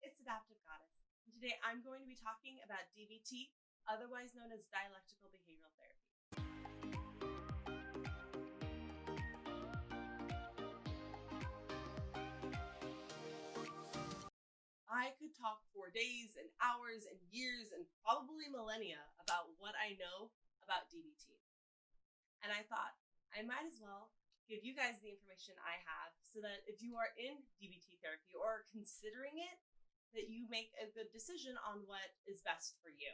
it's Adaptive Goddess. And today I'm going to be talking about DBT, otherwise known as Dialectical Behavioral Therapy. I could talk for days and hours and years and probably millennia about what I know about DBT. And I thought I might as well give you guys the information I have so that if you are in DBT therapy or considering it, that you make a good decision on what is best for you.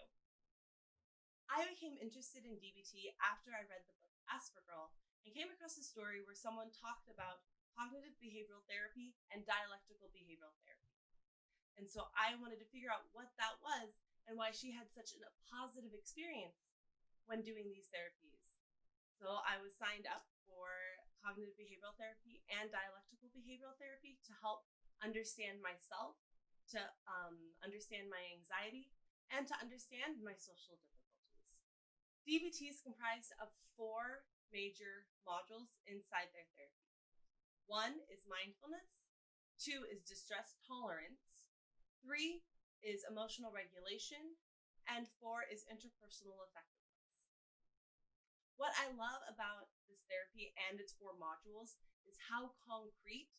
I became interested in DBT after I read the book Ask for Girl and came across a story where someone talked about cognitive behavioral therapy and dialectical behavioral therapy. And so I wanted to figure out what that was and why she had such a positive experience when doing these therapies. So I was signed up for cognitive behavioral therapy and dialectical behavioral therapy to help understand myself, to understand my anxiety, and to understand my social difficulties. DBT is comprised of 4 major modules inside their therapy. 1 is mindfulness, 2 is distress tolerance, 3 is emotional regulation, and 4 is interpersonal effectiveness. What I love about this therapy and its 4 modules is how concrete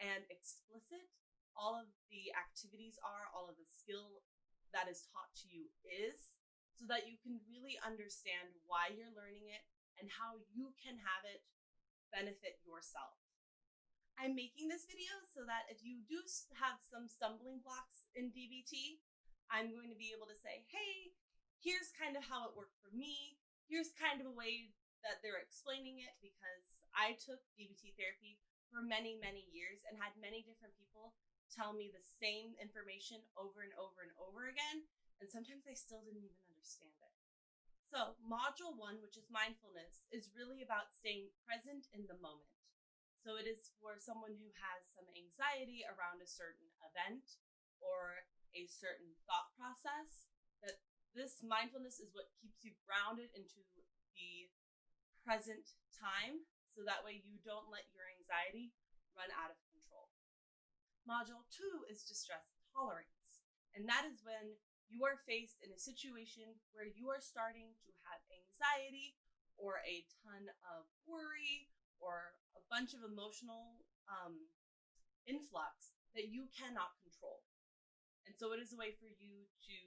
and explicit all of the activities are, all of the skill that is taught to you is, so that you can really understand why you're learning it and how you can have it benefit yourself. I'm making this video so that if you do have some stumbling blocks in DBT, I'm going to be able to say, hey, here's kind of how it worked for me. Here's kind of a way that they're explaining it, because I took DBT therapy for many, many years and had many different people tell me the same information over and over and over again. And sometimes I still didn't even understand it. So module 1, which is mindfulness, is really about staying present in the moment. So it is for someone who has some anxiety around a certain event or a certain thought process, that this mindfulness is what keeps you grounded into the present time, so that way you don't let your anxiety run out of control. Module 2 is distress tolerance, and that is when you are faced in a situation where you are starting to have anxiety or a ton of worry or a bunch of emotional influx that you cannot control. And so it is a way for you to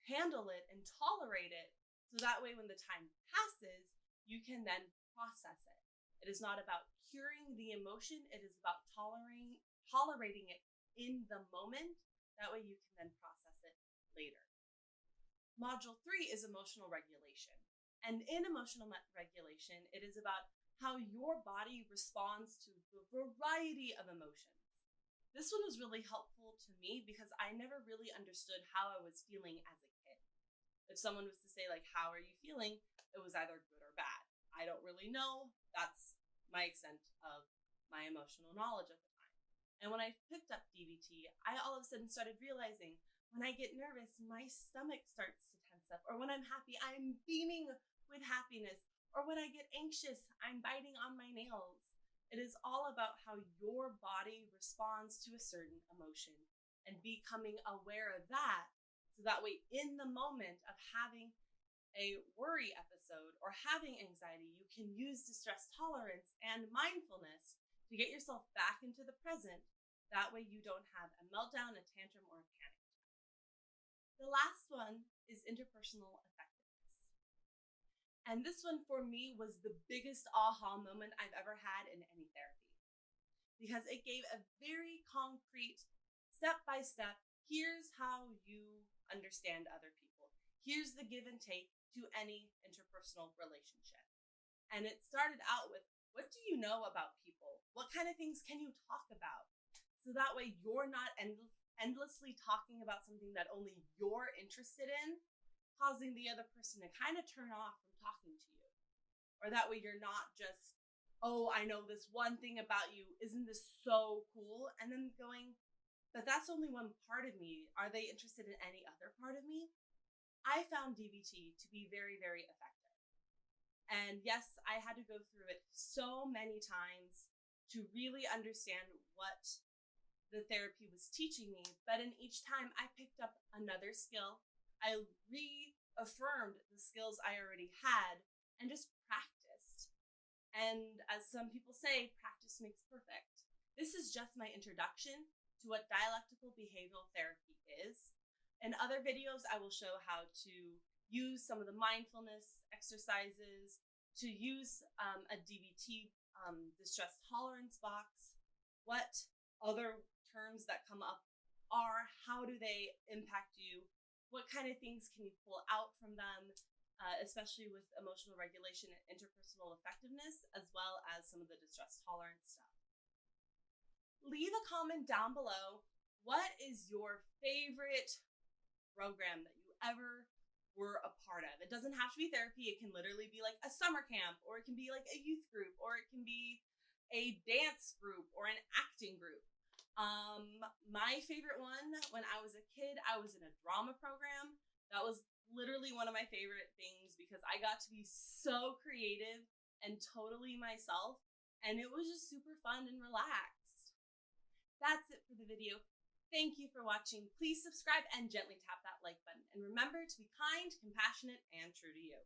handle it and tolerate it, so that way when the time passes, you can then process it. It is not about curing the emotion, it is about tolerating it in the moment. That way you can then process it later. Module 3 is emotional regulation. And in emotional regulation, it is about how your body responds to the variety of emotions. This one was really helpful to me because I never really understood how I was feeling as a kid. If someone was to say, like, how are you feeling? It was either good or bad. I don't really know. That's my extent of my emotional knowledge at the time. And when I picked up DBT, I all of a sudden started realizing when I get nervous, my stomach starts to tense up. Or when I'm happy, I'm beaming with happiness. Or when I get anxious, I'm biting on my nails. It is all about how your body responds to a certain emotion and becoming aware of that. So that way, in the moment of having a worry episode or having anxiety, you can use distress tolerance and mindfulness to get yourself back into the present. That way you don't have a meltdown, a tantrum, or a panic attack. The last one is interpersonal effectiveness. And this one for me was the biggest aha moment I've ever had in any therapy, because it gave a very concrete, step-by-step, here's how you understand other people. Here's the give and take to any interpersonal relationship. And it started out with, what do you know about people? What kind of things can you talk about? So that way you're not endlessly talking about something that only you're interested in, causing the other person to kind of turn off from talking to you. Or that way you're not just, oh, I know this one thing about you. Isn't this so cool? And then going, but that's only one part of me. Are they interested in any other part of me? I found DBT to be very, very effective. And yes, I had to go through it so many times to really understand what the therapy was teaching me, but in each time I picked up another skill. I reaffirmed the skills I already had and just practiced. And as some people say, practice makes perfect. This is just my introduction to what dialectical behavioral therapy is. In other videos, I will show how to use some of the mindfulness exercises, to use a DBT distress tolerance box, what other terms that come up are, how do they impact you, what kind of things can you pull out from them, especially with emotional regulation and interpersonal effectiveness, as well as some of the distress tolerance stuff. Leave a comment down below. What is your favorite program that you ever were a part of? It doesn't have to be therapy. It can literally be like a summer camp, or it can be like a youth group, or it can be a dance group or an acting group. My favorite one, when I was a kid, I was in a drama program. That was literally one of my favorite things because I got to be so creative and totally myself, and it was just super fun and relaxed. That's it for the video. Thank you for watching. Please subscribe and gently tap that like button. And remember to be kind, compassionate, and true to you.